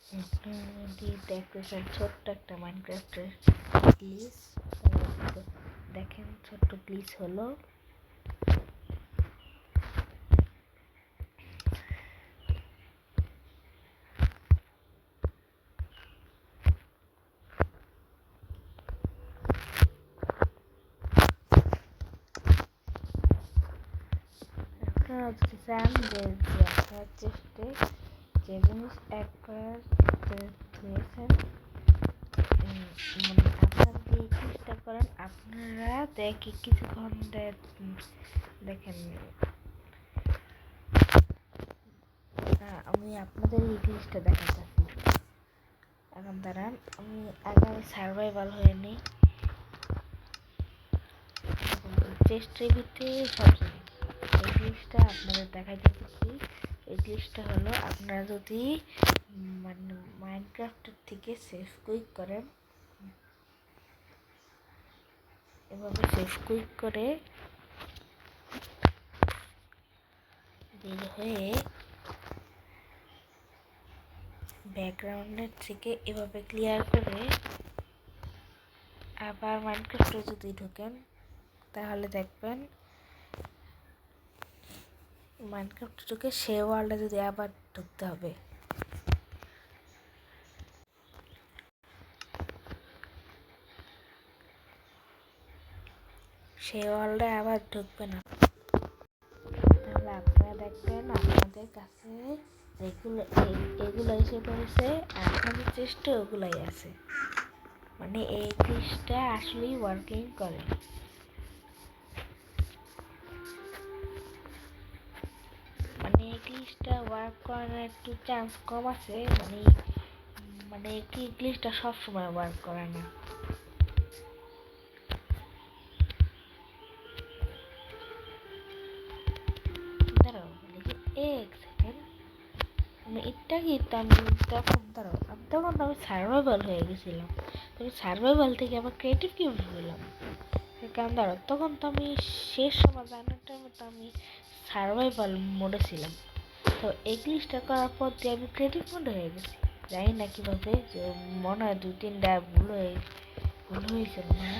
আপনারা দেখতেছেন ছোট্ট একটা মাইনক্রাফটের গ্লিচ। দেখেন ছোট্ট গ্লিচ হলো আপনারা যদি চান যে আপনার চেষ্টায় যে জিনিস একবার ধুয়েছেন মানে আপনারা যদি চেষ্টা করেন আপনারা দেখে কিছুক্ষণ দেখেন আমি আপনাদের এই জিনিসটা দেখাচ্ছি। এখন দাঁড়ান আমি আগে সার্ভাইভাল হয়ে নিই চেষ্টার ভিতরে সব এই জিনিসটা আপনাদের দেখাইতেছি কি এই জিনিসটা হলো আপনারা যদি মানে মাইনক্রাফটের থেকে সেভ কুইক করেন এভাবে সেভ কুইক করে বের হয়ে ব্যাকগ্রাউন্ডের থেকে এভাবে ক্লিয়ার করে আবার মাইনক্রাফটে যদি ঢোকেন তাহলে দেখবেন মাইনক্রাফটে ঢুকে সে ওয়ার্ল্ডে যদি আবার ঢুকতে হবে সে ওয়ার্ল্ডে আবার ঢুকবে না তাহলে আপনারা দেখবেন আপনাদের কাছে এগুলো এসে পড়েছে আর আপনাদের চেষ্টা ওগুলাই আছে মানে এই জিনিসটা আসলেই ওয়ার্কিং করে মানে এই জিনিসটা ওয়ার্ক করার একটু চান্স কম আছে মানে এই জিনিসটা সবসময় ওয়ার্ক করে না দাঁড়াও এক সেকেন্ড এটা কি আমি তখন আমি সার্ভাইভাল হয়ে গেছিলাম তুমি সার্ভাইভাল থেকে আবার ক্রিয়েটিভ কিভাবে পেলাম কারণ দাঁড়াও তখন তো আমি শেষ সময় জানার টাইমে তো আমি সার্ভাইভাল মোডে ছিলাম তো এই জিনিসটা করার পর দিয়ে আমি ক্রিয়েটিভ মোডে হয়ে গেছি জানি না কীভাবে যে মনে হয় 2-3টা ভুল হয়েছিল না